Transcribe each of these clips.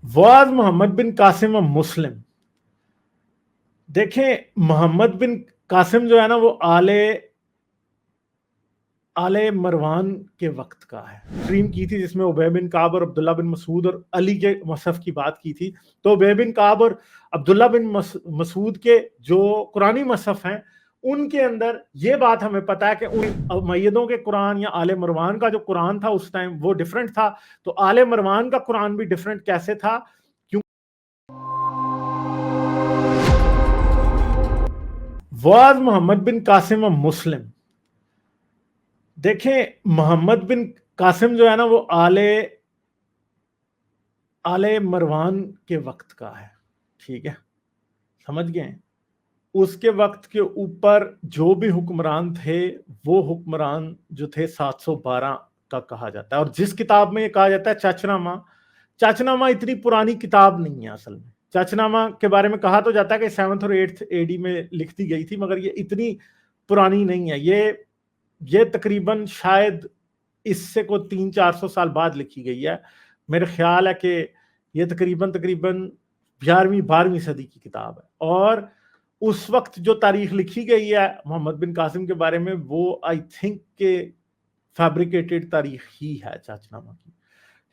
Was Mohammad बिन कासिम अ मुस्लिम। देखें, मोहम्मद बिन कासिम जो है ना, वो आले मरवान के वक्त का है। स्ट्रीम की थी जिसमें उबय बिन काब और अब्दुल्ला बिन मसूद और अली के मसहफ की बात की थी। तो उबय बिन काब और अब्दुल्ला बिन मसूद के जो कुरानी मसहफ हैं, उनके अंदर ये बात हमें पता है कि उन उमय्यदों के कुरान या आले मरवान का जो कुरान था उस टाइम वो डिफरेंट था। तो आले मरवान का कुरान भी डिफरेंट कैसे था? क्यों वाज मोहम्मद बिन कासिम अ मुस्लिम। देखें, मोहम्मद बिन कासिम जो है ना, वो आले मरवान के वक्त का है। ठीक है, समझ गए? उसके वक्त के ऊपर जो भी हुक्मरान थे, वो हुक्मरान जो थे 712 का कहा जाता है। और जिस किताब में ये कहा जाता है चाचनामा, चाचनामा इतनी पुरानी किताब नहीं है असल में। चाचनामा के बारे में कहा तो जाता है कि 7th और 8th एडी में लिख दी गई थी, मगर ये इतनी पुरानी नहीं है। ये तकरीबन शायद इससे को 300-400 साल बाद लिखी गई है। मेरे ख्याल है कि ये तकरीबन तकरीबन 11वीं-12वीं सदी की किताब है। और उस वक्त जो तारीख लिखी गई है मोहम्मद बिन कासिम के बारे में, वो आई थिंक के फैब्रिकेटेड तारीख ही है चाचनामा की।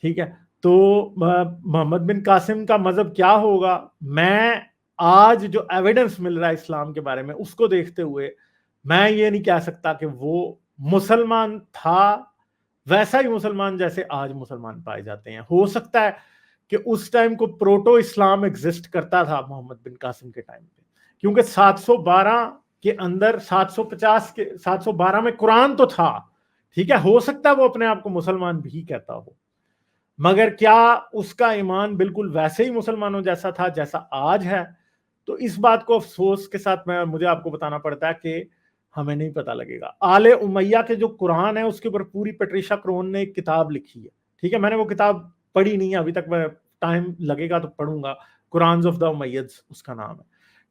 ठीक है, तो मोहम्मद बिन कासिम का मजहब क्या होगा, मैं आज जो एविडेंस मिल रहा है इस्लाम के बारे में उसको देखते हुए मैं ये नहीं कह सकता कि वो मुसलमान था वैसा ही मुसलमान जैसे आज मुसलमान पाए जाते हैं। हो सकता है कि उस टाइम को प्रोटो इस्लाम एग्जिस्ट करता था मोहम्मद बिन कासिम के टाइम पे, क्योंकि 712 के अंदर 750 के 712 में कुरान तो था। ठीक है, हो सकता है वो अपने आप को मुसलमान भी कहता हो, मगर क्या उसका ईमान बिल्कुल वैसे ही मुसलमानों जैसा था जैसा आज है? तो इस बात को अफसोस के साथ मुझे आपको बताना पड़ता है कि हमें नहीं पता लगेगा। आले उमैया के जो कुरान है उसके ऊपर पूरी पेट्रिशा क्रोन ने एक किताब लिखी है। ठीक है, मैंने वो किताब पढ़ी नहीं है अभी तक, मैं टाइम लगेगा तो पढ़ूंगा। कुरान ऑफ द उमैयद्स उसका नाम है।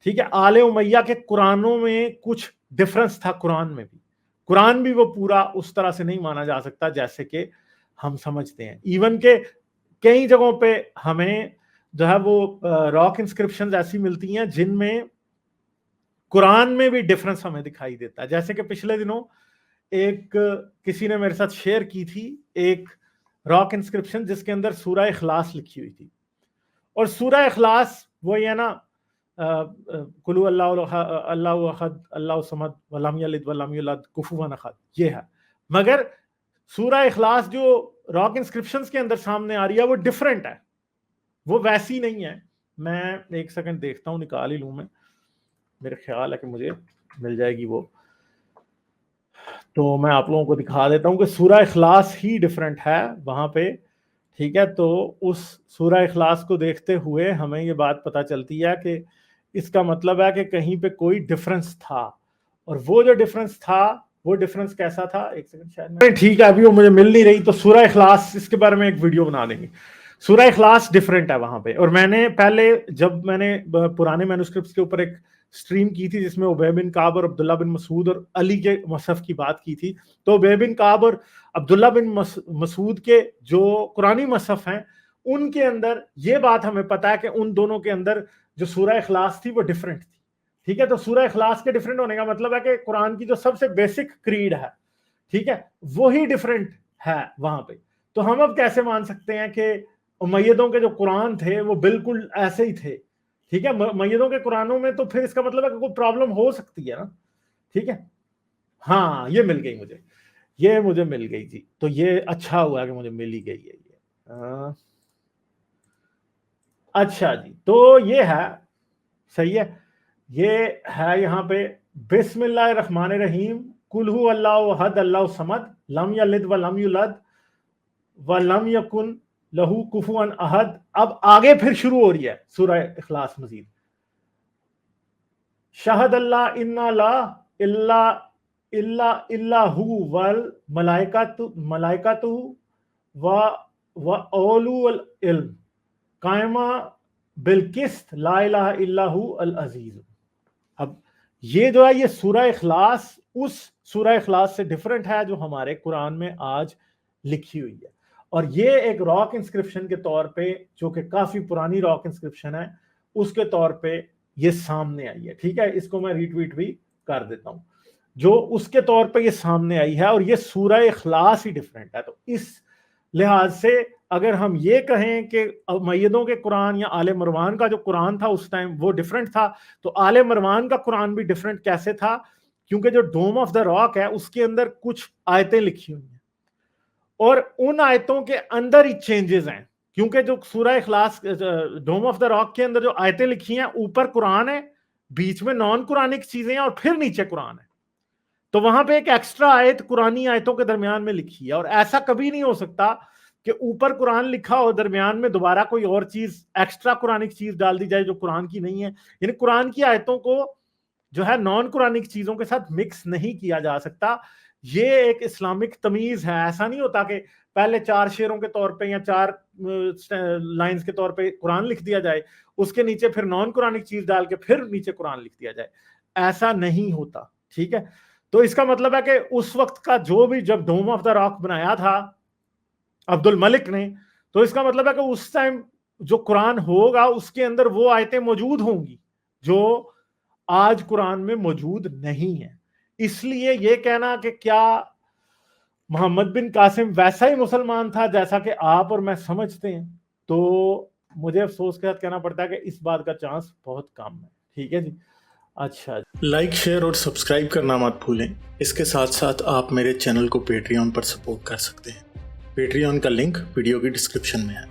ठीक है, आले उमैया के कुरानों में कुछ डिफरेंस था। कुरान भी वो पूरा उस तरह से नहीं माना जा सकता जैसे कि हम समझते हैं। इवन के कई जगहों पे हमें जो है वो रॉक इंस्क्रिप्शंस ऐसी मिलती हैं जिनमें कुरान में भी डिफरेंस हमें दिखाई देता है। जैसे कि पिछले दिनों एक किसी ने मेरे साथ शेयर की थी एक रॉक इंस्क्रिप्शन जिसके अंदर सूरह इखलास लिखी हुई थी। और सूरह इखलास वो ये ना, कुलु अल्लाहु अहद अल्लाहु समद वलम यलिद वलम यूलद कुफुवन अहद, ये है। मगर सूरह इखलास जो रॉक इंस्क्रिप्शंस के अंदर सामने आ रही है वो डिफरेंट है, वो वैसी नहीं है। मैं एक सेकंड देखता हूँ, निकाल ही लूं मैं, मेरे ख्याल है कि मुझे मिल जाएगी वो। तो मैं आप लोगों को दिखा देता हूँ कि सूरह इखलास ही डिफरेंट है वहां पे। ठीक है, तो उस सूरह इखलास को देखते हुए हमें ये बात पता चलती है कि इसका मतलब है कि कहीं पे कोई डिफरेंस था। और वो जो डिफरेंस था वो डिफरेंस कैसा था, एक सेकंड, शायद ठीक है अभी वो मुझे मिल नहीं रही। तो सूरह इखलास, इसके बारे में एक वीडियो बना देंगे। सूरह इखलास डिफरेंट है वहां पे। और मैंने पहले जब मैंने पुराने मैन्युस्क्रिप्ट्स के ऊपर एक स्ट्रीम की थी जिसमें उबय बिन काब और अब्दुल्ला बिन मसूद और अली के मसहफ की बात की थी, तो उबय बिन काब और अब्दुल्ला बिन मसूद के जो कुरानी मसहफ हैं उनके अंदर ये बात हमें पता है कि उन दोनों के अंदर जो सूरह इखलास थी वो डिफरेंट थी। ठीक है, तो सूरह इखलास के डिफरेंट होने का मतलब है कि कुरान की जो सबसे बेसिक क्रीड है, ठीक है, वही डिफरेंट है वहां पे। तो हम अब कैसे मान सकते हैं कि उमय्यदों के जो कुरान थे वो बिल्कुल ऐसे ही थे? ठीक है, उमय्यदों के कुरानों में तो फिर इसका मतलब है कि कोई प्रॉब्लम हो सकती है ना। ठीक है, हाँ ये मिल गई मुझे, ये मुझे मिल गई जी। तो ये अच्छा हुआ कि मुझे मिल ही गई है ये। अच्छा जी, तो ये है, सही है। ये है यहाँ पे बिस्मिल्लाहिर्रहमानिर्रहीम, कुल हु अल्लाहु अहद अल्लाहु समद लम यलिद व लम यूलद व लम यकुन लहू कुफुवन अहद। अब आगे फिर शुरू हो रही है सूरह इखलास मजीद। शहद अल्लाह इन्ना ला इल्ला इल्ला इल्लाहु वल मलाइकातु व व औलुल इल्म कायमा बिलकिस्त ला इलाहा इल्लाहु अल अजीज। अब ये जो है ये सूरह इखलास उस सूरह इखलास से डिफरेंट है जो हमारे कुरान में आज लिखी हुई है। اور یہ ایک راک انسکرپشن کے طور پہ جو کہ کافی پرانی راک انسکرپشن ہے اس کے طور پہ یہ سامنے آئی ہے. ٹھیک ہے, اس کو میں ریٹویٹ بھی کر دیتا ہوں. جو اس کے طور پہ یہ سامنے آئی ہے اور یہ سورہ اخلاص ہی ڈیفرنٹ ہے. تو اس لحاظ سے اگر ہم یہ کہیں کہ مؤیدوں کے قرآن یا آل مروان کا جو قرآن تھا اس ٹائم وہ ڈیفرنٹ تھا, تو آل مروان کا قرآن بھی ڈیفرنٹ کیسے تھا؟ کیونکہ جو ڈوم آف دا راک ہے اس کے اندر کچھ آیتیں لکھی ہوئی ہیں اور ان آیتوں کے اندر ہی چینجز ہیں, کیونکہ جو سورہ اخلاص ڈوم آف دا راک کے اندر جو آیتیں لکھی ہیں اوپر قرآن ہے, بیچ میں نان قرآنک چیزیں ہیں اور پھر نیچے قرآن ہے. تو وہاں پہ ایک ایکسٹرا آیت قرآنی آیتوں کے درمیان میں لکھی ہے, اور ایسا کبھی نہیں ہو سکتا کہ اوپر قرآن لکھا ہو درمیان میں دوبارہ کوئی اور چیز ایکسٹرا قرآنک چیز ڈال دی جائے جو قرآن کی نہیں ہے. یعنی قرآن کی آیتوں کو جو ہے نان قرآنک چیزوں کے ساتھ مکس نہیں کیا جا سکتا. یہ ایک اسلامک تمیز ہے. ایسا نہیں ہوتا کہ پہلے 4 شعروں کے طور پہ یا 4 لائنز کے طور پہ قرآن لکھ دیا جائے, اس کے نیچے پھر نان قرآنک چیز ڈال کے پھر نیچے قرآن لکھ دیا جائے. ایسا نہیں ہوتا. ٹھیک ہے, تو اس کا مطلب ہے کہ اس وقت کا جو بھی جب ڈوم آف دا راک بنایا تھا عبد الملک نے, تو اس کا مطلب ہے کہ اس ٹائم جو قرآن ہوگا اس کے اندر وہ آیتیں موجود ہوں گی جو آج قرآن میں موجود نہیں ہیں. اس لیے یہ کہنا کہ کیا محمد بن قاسم ویسا ہی مسلمان تھا جیسا کہ آپ اور میں سمجھتے ہیں, تو مجھے افسوس کے ساتھ کہنا پڑتا ہے کہ اس بات کا چانس بہت کم ہے. ٹھیک ہے جی. اچھا, لائک شیئر اور سبسکرائب کرنا مت بھولیں. اس کے ساتھ ساتھ آپ میرے چینل کو پیٹریون پر سپورٹ کر سکتے ہیں. پیٹریون کا لنک ویڈیو کی ڈسکرپشن میں ہے.